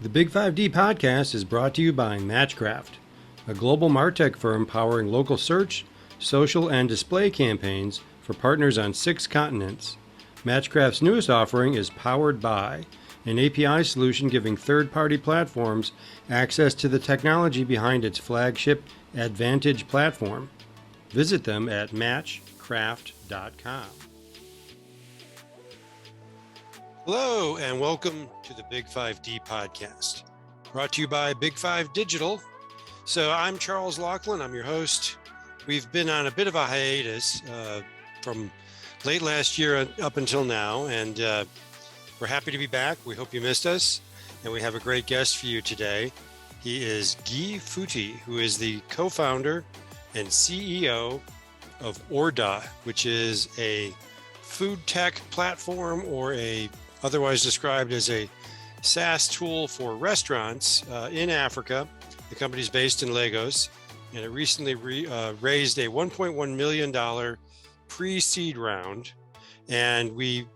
The BIG5D podcast is brought to you by Matchcraft, a global MarTech firm powering local search, social, and display campaigns for partners on 6 continents. Matchcraft's newest offering is Powered By, an API solution giving third-party platforms access to the technology behind its flagship Advantage platform. Visit them at matchcraft.com. Hello, and welcome to the BIG5D podcast, brought to you by BIG5 Digital. So I'm Charles Laughlin. I'm your host. We've been on a bit of a hiatus from late last year up until now, and we're happy to be back. We hope you missed us, and we have a great guest for you today. He is Guy Futi, who is the co-founder and CEO of Orda, which is a food tech platform, or otherwise described as a SaaS tool for restaurants in Africa. The company is based in Lagos, and it recently raised a $1.1 million pre-seed round. And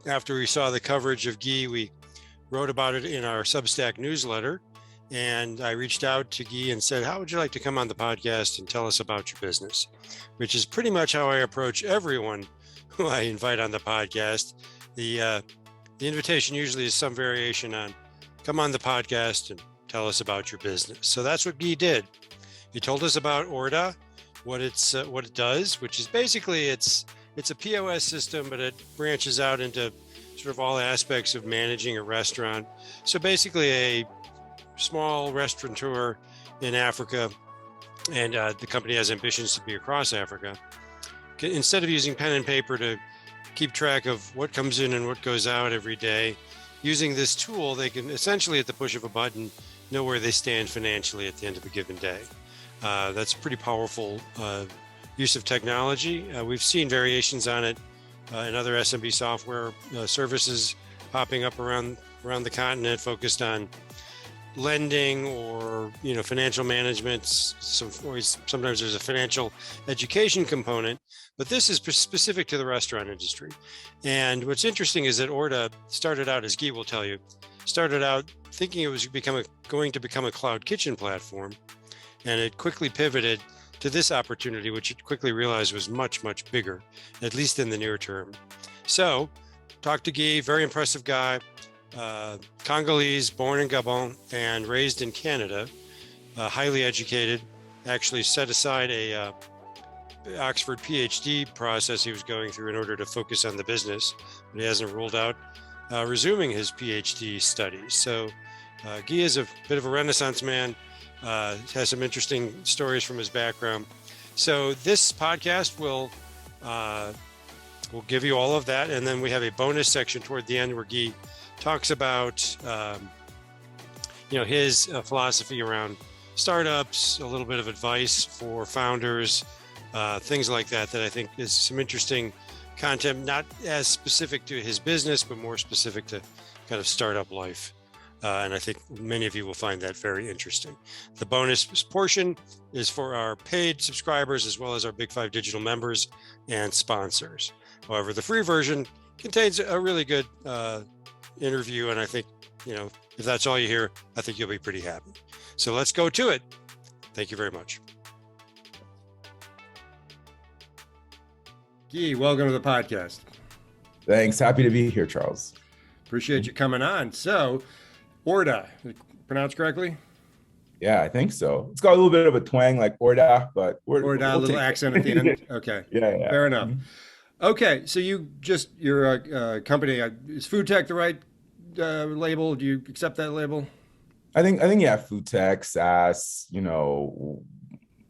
after we saw the coverage of Guy, we wrote about it in our Substack newsletter. And I reached out to Guy and said, how would you like to come on the podcast and tell us about your business? Which is pretty much how I approach everyone who I invite on the podcast. The invitation usually is some variation on come on the podcast and tell us about your business. So that's what Guy did. He told us about Orda, what it does, which is basically it's a POS system, but it branches out into sort of all aspects of managing a restaurant. So basically a small restaurateur in Africa, and the company has ambitions to be across Africa. Instead of using pen and paper to keep track of what comes in and what goes out every day, using this tool, they can essentially at the push of a button know where they stand financially at the end of a given day. That's a pretty powerful use of technology. We've seen variations on it in other SMB software services popping up around the continent, focused on lending or financial management. Sometimes there's a financial education component, but this is specific to the restaurant industry. And what's interesting is that Orda started out, as Guy will tell you, thinking it was going to become a cloud kitchen platform, and it quickly pivoted to this opportunity, which it quickly realized was much, much bigger, at least in the near term. So talked to Guy, very impressive guy. Congolese, born in Gabon and raised in Canada, highly educated, actually set aside a Oxford PhD process he was going through in order to focus on the business, but he hasn't ruled out resuming his PhD studies. So Guy is a bit of a Renaissance man, has some interesting stories from his background. So this podcast will give you all of that, and then we have a bonus section toward the end where Guy talks about his philosophy around startups, a little bit of advice for founders, things like that I think is some interesting content, not as specific to his business, but more specific to kind of startup life. And I think many of you will find that very interesting. The bonus portion is for our paid subscribers, as well as our BIG5 Digital members and sponsors. However, the free version contains a really good interview, and I think if that's all you hear, I think you'll be pretty happy. So let's go to it. Thank you very much. Guy, welcome to the podcast. Thanks. Happy to be here, Charles. Appreciate you coming on. So Orda, pronounced correctly? Yeah, I think so. It's got a little bit of a twang like Orda, but Orda, a little accent at the end. Okay. Yeah. Fair enough. Okay, so your company, is food tech the right label? Do you accept that label? I think yeah, food tech, SaaS,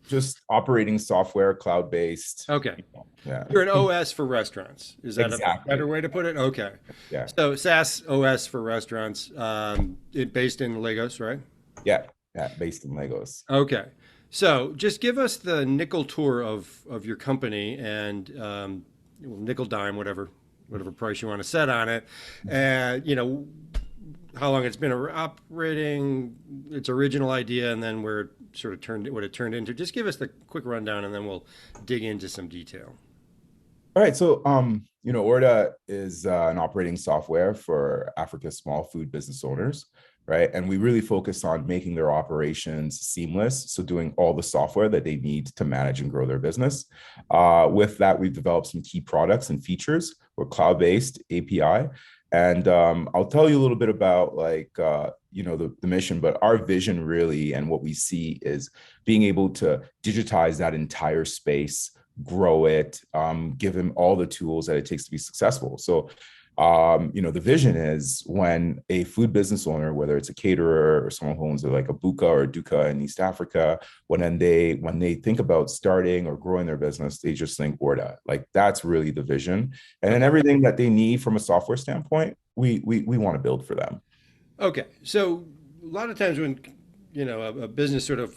just operating software, cloud-based. Okay. Yeah. You're an OS for restaurants. Is that exactly a better way to put it? Okay. Yeah. So SaaS OS for restaurants, based in Lagos, right? Yeah, based in Lagos. Okay. So just give us the nickel tour of your company and nickel dime, whatever price you want to set on it, and how long it's been operating, its original idea, and then where it sort of what it turned into. Just give us the quick rundown, and then we'll dig into some detail. All right, so Orda is an operating software for Africa's small food business owners. right? And we really focus on making their operations seamless. So doing all the software that they need to manage and grow their business. With that, we've developed some key products and features. We're cloud-based API. And I'll tell you a little bit about the mission, but our vision really and what we see is being able to digitize that entire space, grow it, give them all the tools that it takes to be successful. So the vision is when a food business owner, whether it's a caterer or someone who owns like a buka or a duka in East Africa, when they think about starting or growing their business, they just think Orda. Like that's really the vision. And then everything that they need from a software standpoint, we want to build for them. Okay, so a lot of times when a business sort of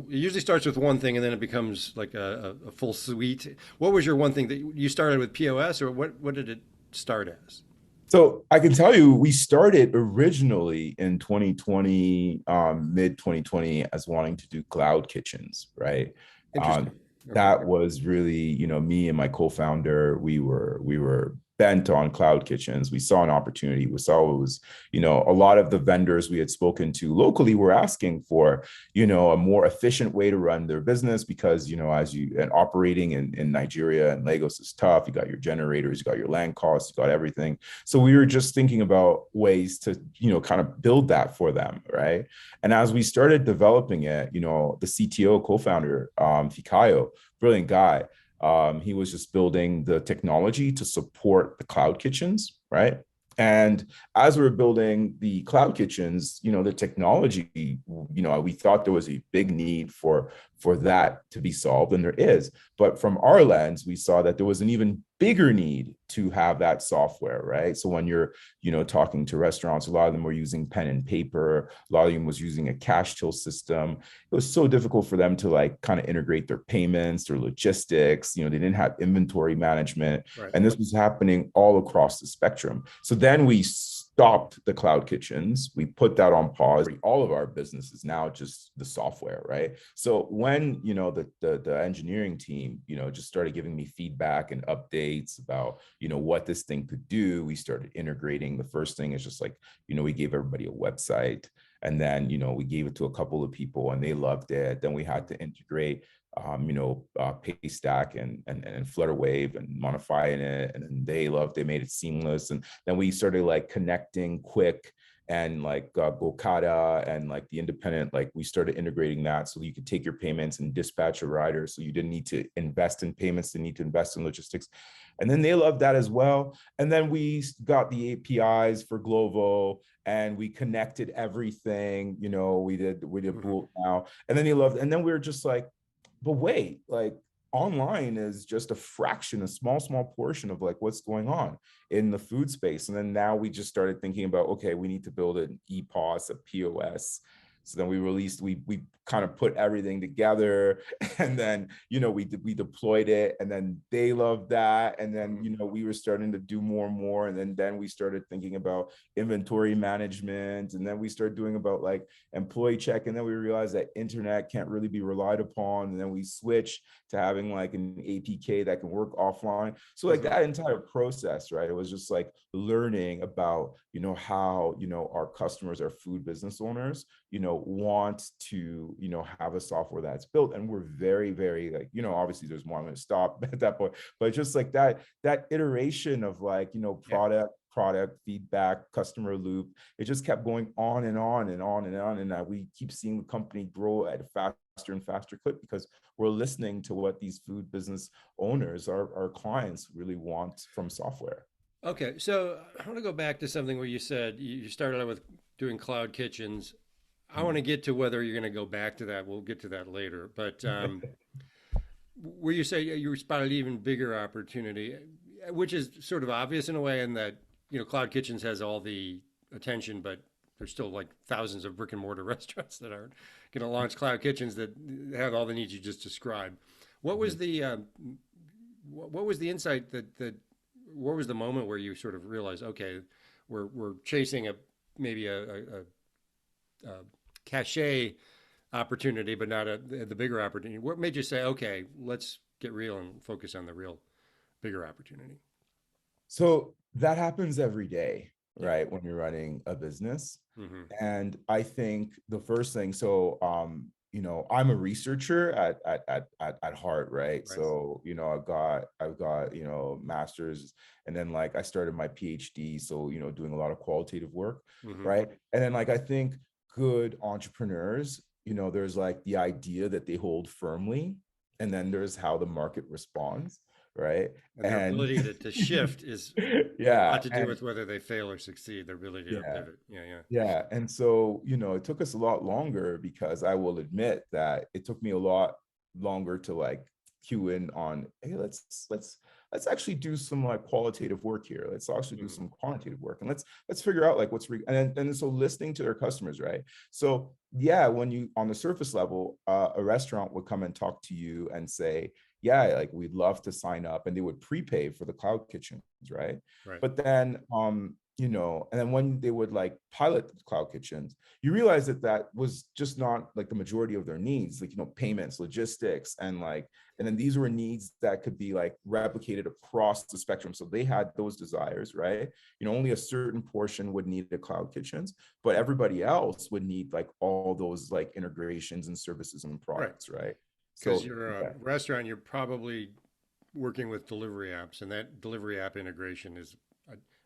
usually starts with one thing and then it becomes like a full suite. What was your one thing that you started with POS, or what did it start as? So I can tell you, we started originally in 2020, mid 2020, as wanting to do cloud kitchens, right? Interesting. That was really, me and my co-founder, we were bent on cloud kitchens. We saw an opportunity. We saw it was, a lot of the vendors we had spoken to locally were asking for, a more efficient way to run their business because, and operating in Nigeria and Lagos is tough. You got your generators, you got your land costs, you got everything. So we were just thinking about ways to, kind of build that for them, right? And as we started developing it, the CTO co-founder, Fikayo, brilliant guy. He was just building the technology to support the cloud kitchens, right? And as we were building the cloud kitchens, the technology, we thought there was a big need for that to be solved, and there is. But from our lens, we saw that there was an even bigger need to have that software, right? So when you're, talking to restaurants, a lot of them were using pen and paper. A lot of them was using a cash till system. It was so difficult for them to like kind of integrate their payments, their logistics. They didn't have inventory management, Right. and this was happening all across the spectrum. So then we stopped the cloud kitchens. We put that on pause. All of our business is now just the software, right? So when, the engineering team, just started giving me feedback and updates about, what this thing could do, we started integrating. The first thing is just like, we gave everybody a website. And then, we gave it to a couple of people and they loved it. Then we had to integrate Paystack and Flutter Wave and modify it, and then they made it seamless. And then we started like connecting Quick and like Gokada and like the independent, like we started integrating that so you could take your payments and dispatch a rider. So you didn't need to invest in payments, they need to invest in logistics. And then they loved that as well. And then we got the APIs for Glovo and we connected everything, we did Bolt now. And then they loved, and then we were just like, but wait, like online is just a fraction, a small portion of like what's going on in the food space. And then now we just started thinking about, okay, we need to build an EPOS, a POS. So then we kind of put everything together, and then we deployed it, and then they loved that, and then we were starting to do more and more, and then we started thinking about inventory management, and then we started doing about like employee check, and then we realized that internet can't really be relied upon, and then we switched to having like an APK that can work offline. So like that entire process, right? It was just like learning about how our customers, our food business owners, want to have a software that's built, and we're very, very like obviously there's more. I'm going to stop at that point, but just like that iteration of like product feedback, customer loop, it just kept going on and on and on and on, and we keep seeing the company grow at a faster and faster clip because we're listening to what these food business owners, our clients, really want from software. Okay, so I want to go back to something where you said you started out with doing cloud kitchens. I want to get to whether you're going to go back to that. We'll get to that later. But where you say you spotted even bigger opportunity, which is sort of obvious in a way, in that cloud kitchens has all the attention, but there's still like thousands of brick and mortar restaurants that aren't going to launch cloud kitchens that have all the needs you just described. What was the insight that what was the moment where you sort of realized, okay, we're chasing maybe a cachet opportunity, but not the bigger opportunity? What made you say, okay, let's get real and focus on the real bigger opportunity? So that happens every day, Yeah. right? When you're running a business. Mm-hmm. And I think the first thing, so I'm a researcher at heart, right? Right. So, I've got, master's, and then like I started my PhD. So, doing a lot of qualitative work, Mm-hmm. right? And then like I think good entrepreneurs, there's like the idea that they hold firmly, and then there's how the market responds, right? And their And ability to shift is a yeah, lot to do and with whether they fail or succeed, their ability to yeah. pivot. Yeah, yeah. Yeah. And so, it took us a lot longer, because I will admit that it took me a lot longer to like cue in on, hey, let's actually do some like qualitative work here. Let's actually do Mm-hmm. some quantitative work, and let's figure out like and then so listening to their customers, right? So yeah, when you on the surface level, a restaurant would come and talk to you and say, yeah, like we'd love to sign up, and they would prepay for the cloud kitchens, right? Right. But then and then when they would like pilot the cloud kitchens, you realize that that was just not like the majority of their needs, like, payments, logistics, and then these were needs that could be like replicated across the spectrum. So they had those desires, right? Only a certain portion would need the cloud kitchens, but everybody else would need like all those like integrations and services and Right. products, right? Because So you're a yeah, restaurant, you're probably working with delivery apps, and that delivery app integration is,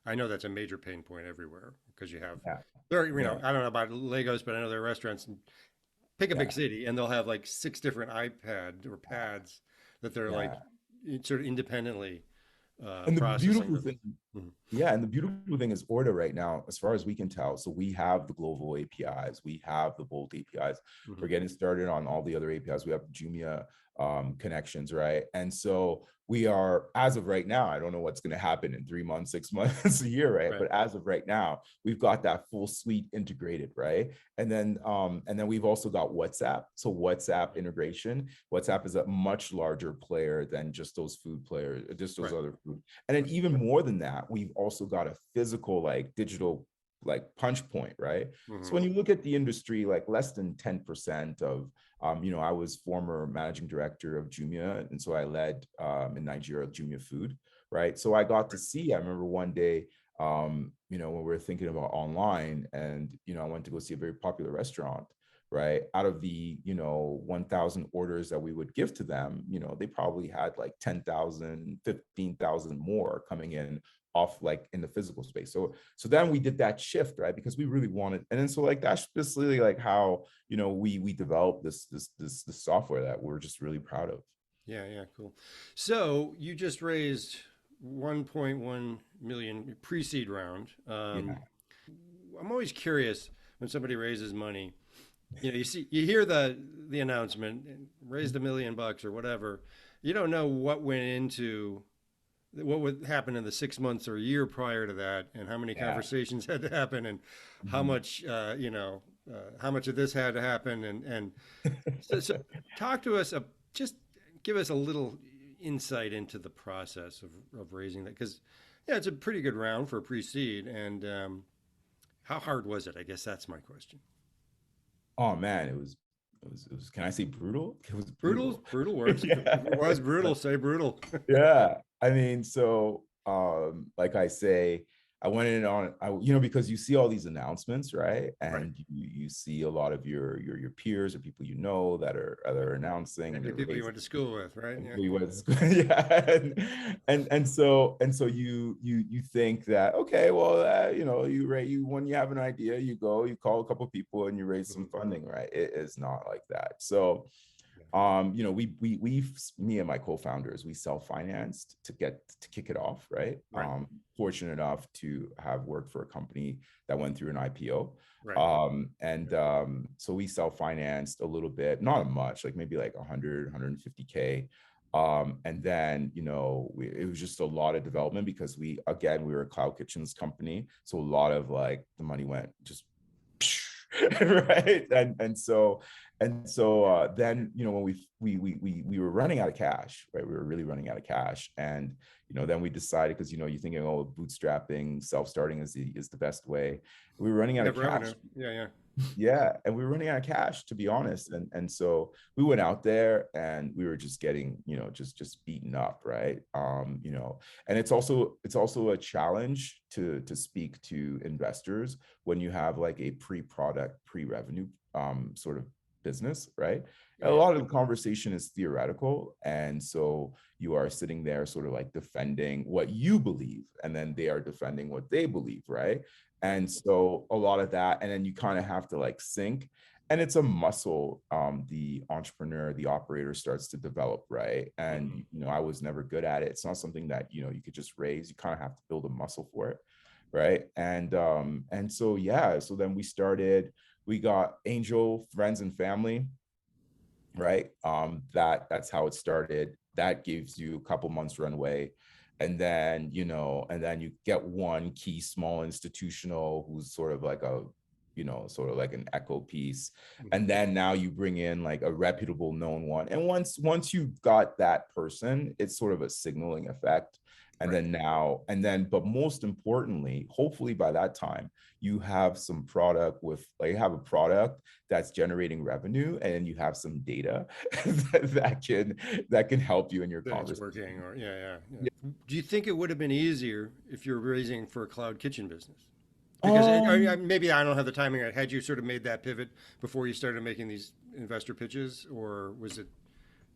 I know that's a major pain point everywhere because you have, yeah, there, yeah, I don't know about Legos, but I know there are restaurants, pick a big yeah, city, and they'll have like six different iPad or pads that they're like yeah. sort of independently And the processing beautiful them. thing, Mhm. yeah, and the beautiful thing is Orda right now, as far as we can tell. So we have the global APIs, we have the Bolt APIs. Mhm. We're getting started on all the other APIs. We have Jumia connections, right? And so we are, as of right now, I don't know what's going to happen in 3 months, 6 months, a year, right? Right. But as of right now, we've got that full suite integrated, right? And then we've also got WhatsApp. So WhatsApp integration. WhatsApp is a much larger player than just those food players, just those Right. other food. And then even more than that, we've also got a physical, like digital, like punch point, right? So Mhm. when you look at the industry, like less than 10% of, I was former managing director of Jumia. And so I led in Nigeria, Jumia Food, right? So I got to Right. see, I remember one day, when we were thinking about online, and, I went to go see a very popular restaurant, right? Out of the, 1,000 orders that we would give to them, they probably had like 10,000, 15,000 more coming in off like in the physical space. So then we did that shift, right? Because we really wanted, and then so like that's basically like how, we developed this software that we're just really proud of. Yeah, yeah, cool. So you just raised 1.1 million pre-seed round. Yeah. I'm always curious when somebody raises money. You hear the announcement, raised $1 million or whatever. You don't know what went into what would happen in the 6 months or a year prior to that, and how many Yeah. conversations had to happen, and how Mhm. much how much of this had to happen, and so talk to us. Just give us a little insight into the process of raising that, because yeah, it's a pretty good round for a pre-seed, and how hard was it? I guess that's my question. Oh man, it was, can I say brutal? It was Brutal, brutal. brutal works. If Yeah. it was brutal, say brutal. Yeah, I mean, so like I say, I went in on because you see all these announcements, right? Right. And you see a lot of your peers or people that are announcing, and Maybe they're people you raising. went to school with, right? And Yeah. we went to school. Yeah, and so you think that, okay, well, you when you have an idea, you go, you call a couple of people, and you raise some Mhm. funding, right? It is not like that. So Yeah. we me and my co-founders, we self-financed to kick it off, right? Right. Fortunate enough to have worked for a company that went through an IPO. Right. So we self-financed a little bit, not much, like maybe like 150K. And then, it was just a lot of development, because we were a cloud kitchens company. So a lot of like the money went just right. And so then, when we were running out of cash, right? We were really running out of cash. And then we decided, because you're thinking, oh, bootstrapping, self-starting is the best way. We were running You out of have cash. revenue. Yeah, yeah. Yeah, and we were running out of cash, to be honest. And so we went out there and we were just getting, just beaten up, right? And it's also a challenge to speak to investors when you have like a pre-product, pre-revenue sort of business, right? Oh, A yeah. lot of the conversation is theoretical. And so you are sitting there sort of like defending what you believe, and then they are defending what they believe, right? And so a lot of that, and then you kind of have to like sync, and it's a muscle the entrepreneur, the operator starts to develop, right? And I was never good at it. It's not something that you could just raise. You kind of have to build a muscle for it, right? And so yeah, so then we got angel friends and family, right? That's how it started. That gives you a couple months runway. And then you get one key small institutional who's sort of like sort of like an echo piece. And then now you bring in like a reputable known one. And once you've got that person, it's sort of a signaling effect. But most importantly, hopefully by that time, you have some product you have a product that's generating revenue, and you have some data that can help you in your That it's conversation. working, or yeah. Do you think it would have been easier if you're raising for a cloud kitchen business? Because maybe I don't have the timing right. Had you sort of made that pivot before you started making these investor pitches, or was it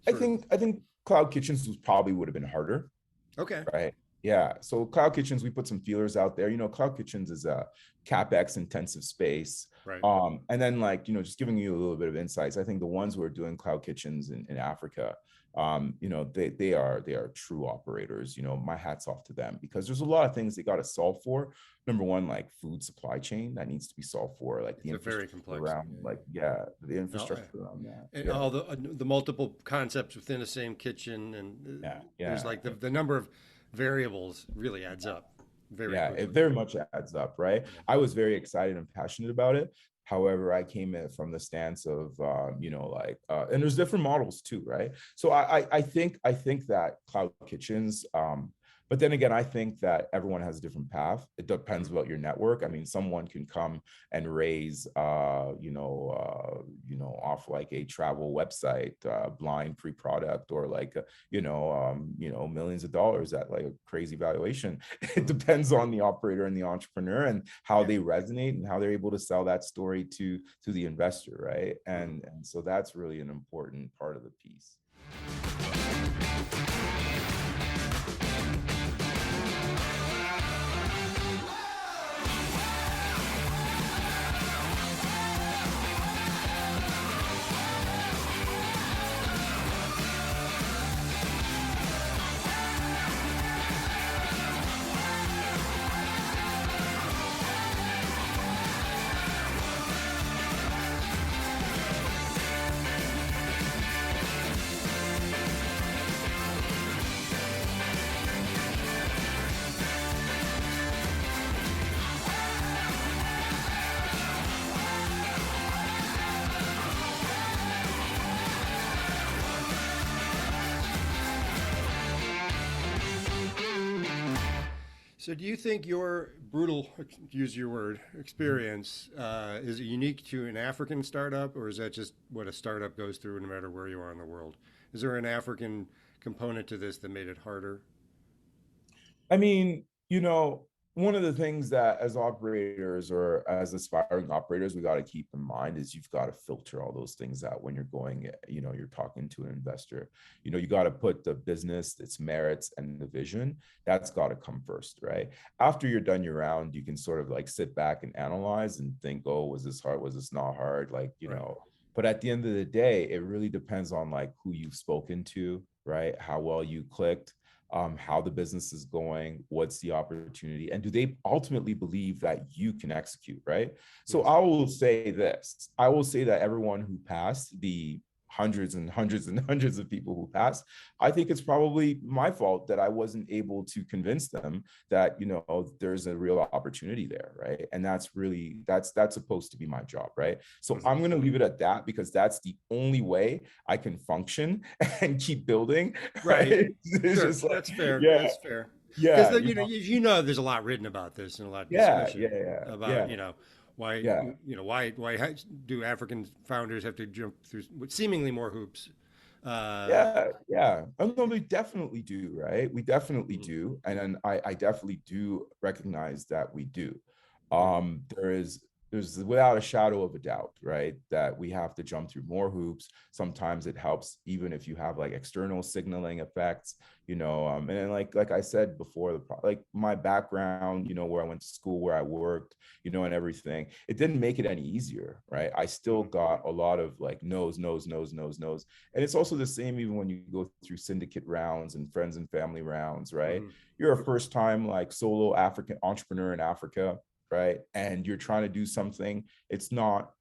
I sort of think I think cloud kitchens probably would have been harder. okay? Right. Yeah. So cloud kitchens, we put some feelers out there. Cloud kitchens is a CapEx intensive space. Right. And then just giving you a little bit of insights. I think the ones who are doing cloud kitchens in Africa, they are true operators. My hat's off to them, because there's a lot of things they got to solve for. Number one, like food supply chain that needs to be solved for, like the It's a very infrastructure complex. around, the infrastructure around that. And all the multiple concepts within the same kitchen, and Yeah. there's like the number of variables really adds up very quickly. It very much adds up, right? I was very excited and passionate about it. However, I came in from the stance of, and there's different models too, right? So I think that cloud kitchens, but then again, I think that everyone has a different path. It depends about your network. I mean, someone can come and raise, off like a travel website, blind pre-product, or like, millions of dollars at like a crazy valuation. It depends on the operator and the entrepreneur and how they resonate and how they're able to sell that story to the investor, right? And so that's really an important part of the piece. So do you think your brutal, use your word, experience is unique to an African startup, or is that just what a startup goes through no matter where you are in the world? Is there an African component to this that made it harder? I mean, one of the things that as operators or as aspiring operators, we got to keep in mind is you've got to filter all those things out when you're going, you're talking to an investor. You got to put the business, its merits, and the vision. That's got to come first, right? After you're done your round, you can sort of like sit back and analyze and think, oh, was this hard? Was this not hard? Like, but at the end of the day, it really depends on like who you've spoken to, right? How well you clicked, how the business is going, what's the opportunity, and do they ultimately believe that you can execute, right? So I will say this. I will say that everyone who passed, the hundreds and hundreds and hundreds of people who passed, I think it's probably my fault that I wasn't able to convince them that, there's a real opportunity there, right? And that's supposed to be my job, right? So I'm going to leave it at that, because that's the only way I can function and keep building, right? It's Sure. just like, That's fair. yeah, That's fair. yeah, Because there's a lot written about this and a lot of yeah, discussion about, Why, Yeah. why do African founders have to jump through seemingly more hoops? Yeah. Oh, no, we definitely do, right? We definitely Mhm. do. And then I definitely do recognize that we do. Mhm. There's without a shadow of a doubt, right, that we have to jump through more hoops. Sometimes it helps, even if you have like external signaling effects, and then like I said before, like my background, where I went to school, where I worked, and everything, it didn't make it any easier, right? I still Mhm. got a lot of like no's, no's, no's, no's, no's. And it's also the same even when you go through syndicate rounds and friends and family rounds, right? Mhm. You're a first time like solo African entrepreneur in Africa, right? And you're trying to do something. It's not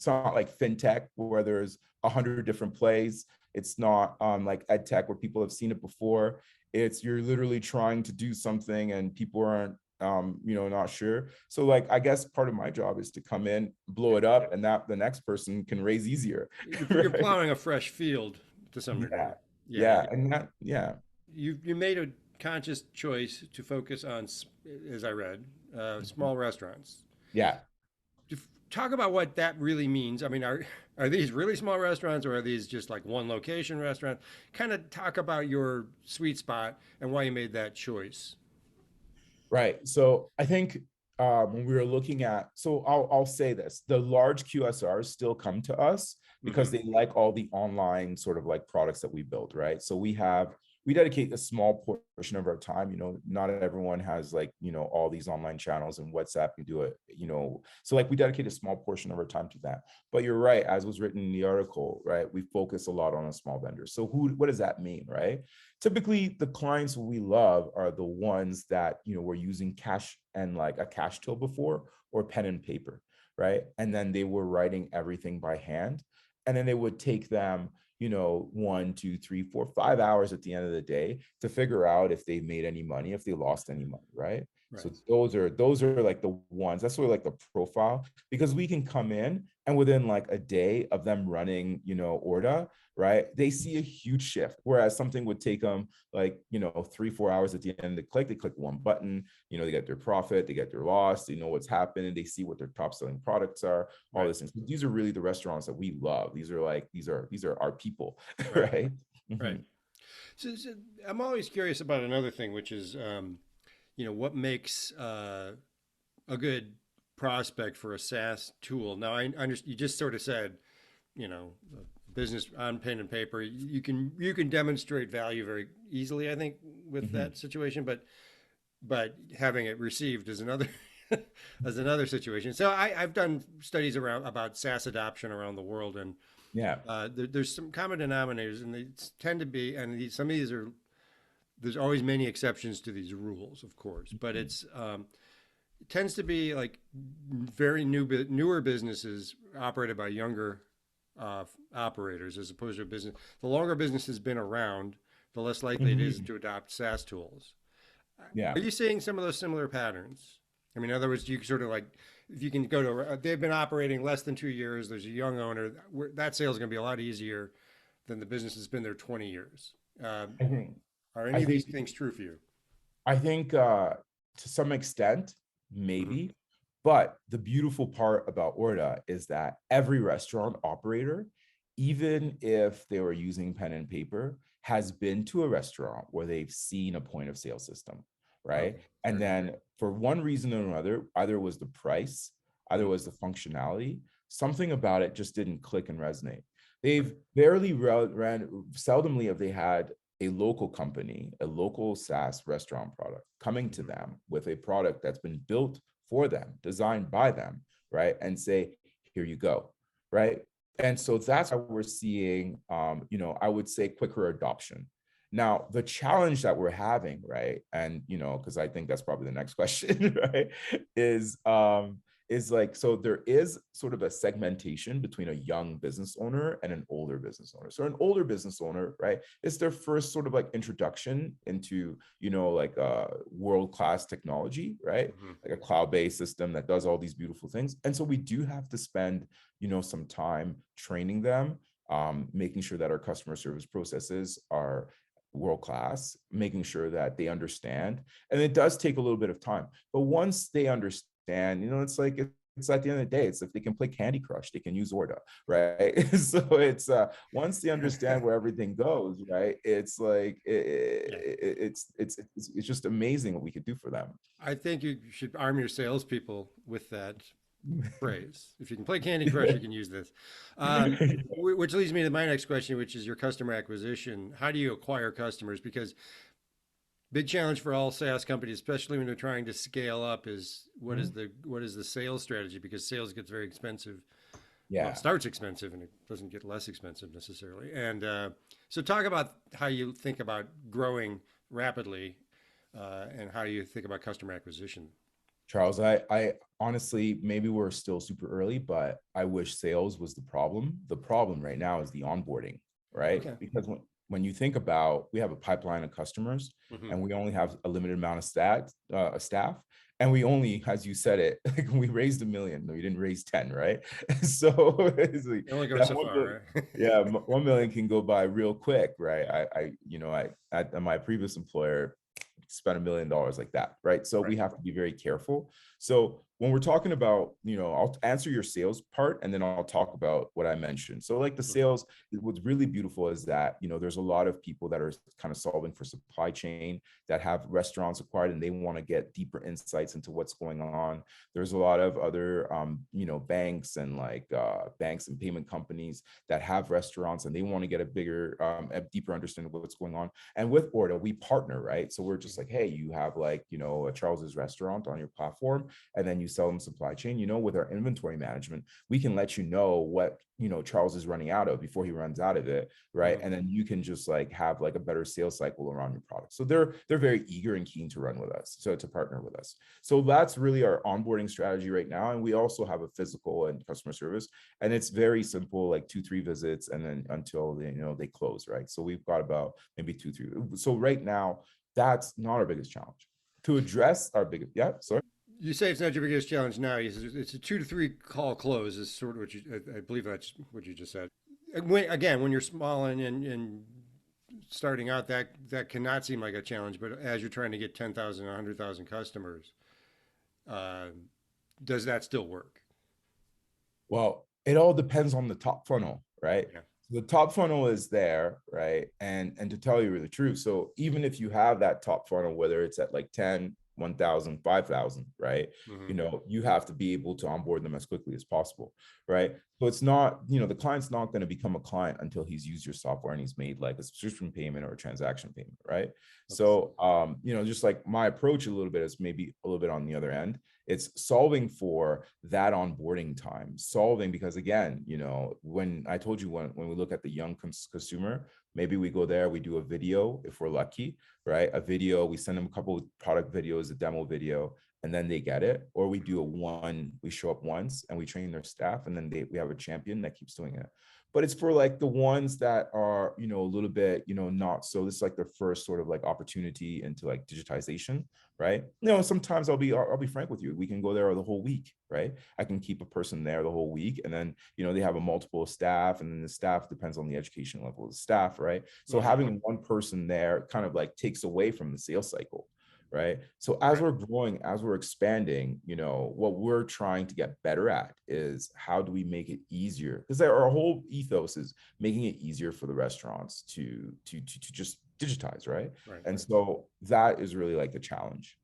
like fintech where there's 100 different plays. It's not like ed tech where people have seen it before. It's you're literally trying to do something and people aren't not sure. So like I guess part of my job is to come in, blow it up, and that the next person can raise easier. You're Right? plowing a fresh field to some degree. Yeah. Yeah, Yeah. And that, yeah. you made a conscious choice to focus on, as I read, small restaurants. Yeah. Talk about what that really means. I mean, are these really small restaurants, or are these just like one location restaurant? Kind of talk about your sweet spot and why you made that choice. Right. So I think when we were looking at, so I'll say this, the large QSRs still come to us because Mm-hmm. they like all the online sort of like products that we build, right? So we dedicate a small portion of our time, not everyone has like, all these online channels and WhatsApp, you do it, so like we dedicate a small portion of our time to that. But you're right, as was written in the article, right? We focus a lot on a small vendor. So what does that mean, right? Typically the clients we love are the ones that were using cash and like a cash till before, or pen and paper, right? And then they were writing everything by hand, and then it would take them 1, 2, 3, 4, 5 hours at the end of the day to figure out if they made any money, if they lost any money, right? So Right. those are like the ones, that's sort of like the profile, because we can come in and within like a day of them running Orda, right, they see a huge shift. Whereas something would take them like 3, 4 hours at the end of the click. They click one button, they get their profit, they get their loss, they know what's happening, they see what their top selling products are, all Right. this things. These are really the restaurants that we love. These are our people. Right. Right. Right. Mhm. So I'm always curious about another thing, which is, what makes a good prospect for a SaaS tool. Now, I understand you just sort of said, you know, business on pen and paper. You can demonstrate value very easily, I think, with Mhm. that situation. But having it received is another as another situation. So I've done studies around about SaaS adoption around the world, and Yeah. there's some common denominators, and they tend to be, and some of these are. There's always many exceptions to these rules, of course, but Mhm. it tends to be like very newer businesses operated by younger operators as opposed to a business. The longer a business has been around, the less likely it is Mhm. to adopt SaaS tools. Yeah. Are you seeing some of those similar patterns? I mean, in other words, you sort of like, if you can go to, they've been operating less than 2 years, there's a young owner, that sale is going to be a lot easier than the business has been there 20 years. I think Are I any of these think things true for you? I think to some extent, Mm-hmm. maybe. But the beautiful part about Orda is that every restaurant operator, even if they were using pen and paper, has been to a restaurant where they've seen a point of sale system, right? Okay, And fair. then for one reason or another, either it was the price, either it Mm-hmm. was the functionality, something about it just didn't click and resonate. They've Right. barely ran, seldomly have they had a local company, a local SaaS restaurant product coming to Mm-hmm. them with a product that's been built for them, designed by them, right? And say, here you go, right? And so that's how we're seeing, I would say quicker adoption. Now, the challenge that we're having, right? And, because I think that's probably the next question, right? Is, is like, so there is sort of a segmentation between a young business owner and an older business owner. So an older business owner, right, it's their first sort of like introduction into, like world-class technology, right? Mm-hmm. Like a cloud-based system that does all these beautiful things. And so we do have to spend, some time training them, making sure that our customer service processes are world class, making sure that they understand. And it does take a little bit of time. But once they understand, it's like it's at the end of the day, it's if they can play Candy Crush, they can use Orda, right? So it's once they understand where everything goes, right? It's like it's just amazing what we could do for them. I think you should arm your salespeople with that phrase. If you can play Candy Crush, you can use this. Which leads me to my next question, which is your customer acquisition. How do you acquire customers? Because big challenge for all SaaS companies, especially when they're trying to scale up, is what is the sales strategy? Because sales gets very expensive. Yeah. Well, it starts expensive and it doesn't get less expensive necessarily. And so talk about how you think about growing rapidly and how you think about customer acquisition. Charles, I honestly, maybe we're still super early, but I wish sales was the problem. The problem right now is the onboarding, right? Okay. Because when you think about, we have a pipeline of customers and we only have a limited amount of staff. And we only, as you said it, like we raised $1 million. No, you didn't raise 10, right? So it's like, It only goes so far, right? yeah, 1 million can go by real quick, right? I at my previous employer, spend $1 million like that, right? So we have to be very careful. So when we're talking about, I'll answer your sales part and then I'll talk about what I mentioned. So like the sales, what's really beautiful is that, there's a lot of people that are kind of solving for supply chain that have restaurants acquired and they want to get deeper insights into what's going on. There's a lot of other, banks and banks and payment companies that have restaurants and they want to get a deeper understanding of what's going on. And with Orda, we partner, right? So we're just like, hey, you have a Charles's restaurant on your platform, and then you sell them supply chain. With our inventory management, we can let you know what Charles is running out of before he runs out of it, right? And then you can just have a better sales cycle around your product. So they're very eager and keen to run with us, so to partner with us. So that's really our onboarding strategy right now. And we also have a physical and customer service, and it's very simple, like 2-3 visits, and then until they close, right? So we've got about maybe 2-3. So right now, that's not our biggest challenge. To address our biggest, sorry. You say it's not your biggest challenge now. It's a 2 to 3 call close is sort of what I believe that's what you just said. When you're small and starting out, that cannot seem like a challenge. But as you're trying to get 10,000, 100,000 customers, does that still work? Well, it all depends on the top funnel, right? Yeah. The top funnel is there, right? And to tell you the truth, so even if you have that top funnel, whether it's at 10, 1,000, 5,000, right? You have to be able to onboard them as quickly as possible, right? So it's not, the client's not going to become a client until he's used your software and he's made a subscription payment or a transaction payment, right? Okay. So, just like my approach a little bit is maybe a little bit on the other end. It's solving for that onboarding time, because again, when I told you, when we look at the young consumer, maybe we go there, we do a video if we're lucky, right? A video, we send them a couple of product videos, a demo video, and then they get it. Or we we show up once and we train their staff, and then we have a champion that keeps doing it. But it's for the ones that are, a little bit, not so, this is their first sort of opportunity into digitization, right? Sometimes I'll be frank with you, we can go there the whole week, right? I can keep a person there the whole week, and then, they have a multiple staff, and then the staff depends on the education level of the staff, right? So having one person there kind of takes away from the sales cycle. Right. So as we're growing, as we're expanding, what we're trying to get better at is how do we make it easier? Because our whole ethos is making it easier for the restaurants to just digitize, right? And so that is really the challenge.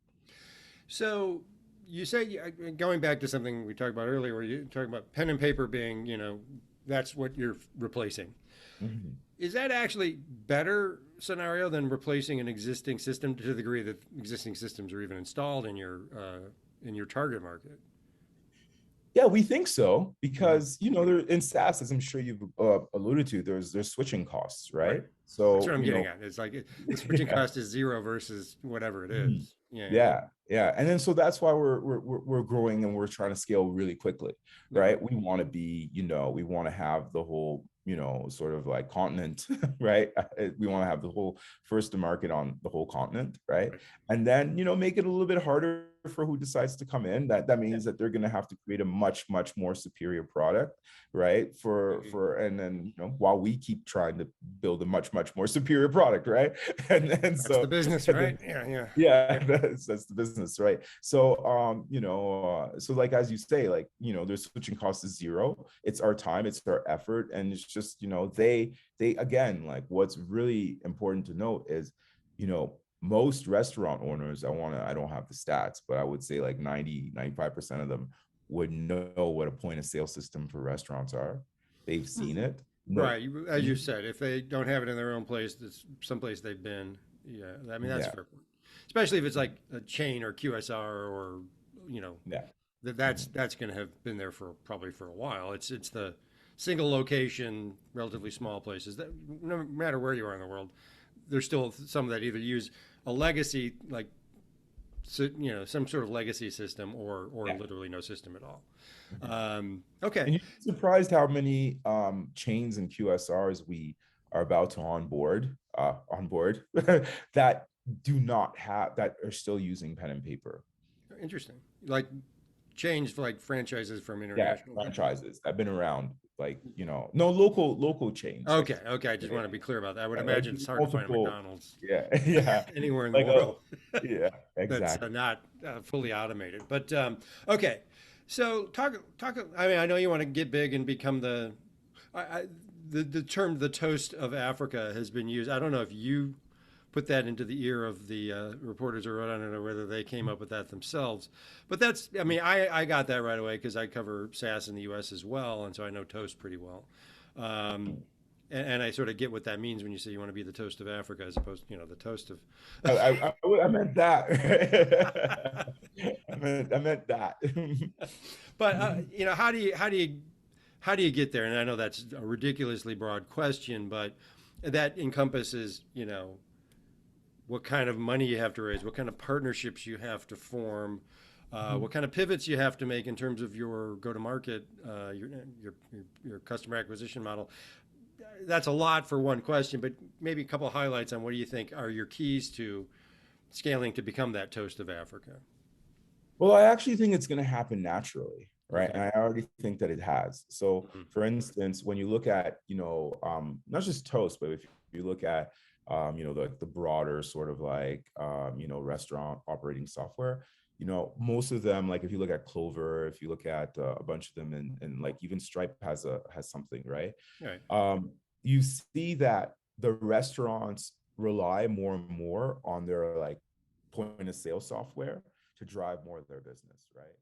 So you say, going back to something we talked about earlier, where you talk about pen and paper being, that's what you're replacing. Mm-hmm. Is that actually better scenario than replacing an existing system, to the degree that existing systems are even installed in your target market? Yeah, we think so, because there in SaaS, as I'm sure you've alluded to, there's switching costs, right? So that's what I'm getting at. It's the switching cost is zero versus whatever it is. Yeah. And then so that's why we're growing and we're trying to scale really quickly, right? We want to be, we want to have the whole, sort of continent, right? We want to have the whole first to market on the whole continent, right? And then, make it a little bit harder for who decides to come in. That means that they're going to have to create a much more superior product, right? And then while we keep trying to build a much more superior product, right? And That's so the business, right? Yeah. yeah, that's the business, right? So so like as you say, like their switching cost is zero. It's our time, it's our effort, and it's just they again, like what's really important to note is most restaurant owners, I don't have the stats, but I would say like 95% of them would know what a point of sale system for restaurants are. They've seen it. Right. As you said, if they don't have it in their own place, that's someplace they've been. Yeah. I mean, that's Yeah. fair point. Especially if it's like a chain or QSR or, Yeah. that's going to have been there probably for a while. It's the single location, relatively small places that no matter where you are in the world, there's still some that either use a legacy, like, some sort of legacy system or Yeah. literally no system at all. Okay. And you're surprised how many chains and QSRs we are about to onboard that do not have, that are still using pen and paper. Interesting. Like changed like franchises from Yeah, international franchises that have been around, like no local chains. Okay. I just want to be clear about that. I would imagine it's hard to find a McDonald's. Yeah. Anywhere in Like the world. yeah, exactly. That's not fully automated. But okay. So talk. I mean, I know you want to get big and become the term "the toast of Africa" has been used. I don't know if you put that into the ear of the reporters who wrote on it, or whether they came up with that themselves. But that's, I mean, I got that right away because I cover SaaS in the U.S. as well, and so I know toast pretty well. And I sort of get what that means when you say you want to be the toast of Africa, as opposed to, the toast of. I meant that. I meant that. But how do you get there? And I know that's a ridiculously broad question, but that encompasses what kind of money you have to raise, what kind of partnerships you have to form, what kind of pivots you have to make in terms of your go-to-market, your customer acquisition model. That's a lot for one question, but maybe a couple of highlights on what do you think are your keys to scaling to become that toast of Africa? Well, I actually think it's going to happen naturally, right? Okay. And I already think that it has. So, for instance, when you look at, not just Toast, but if you look at, the broader sort of like, restaurant operating software, most of them, like if you look at Clover, if you look at a bunch of them, and like even Stripe has something, right? Right. You see that the restaurants rely more and more on their like point of sale software to drive more of their business, right?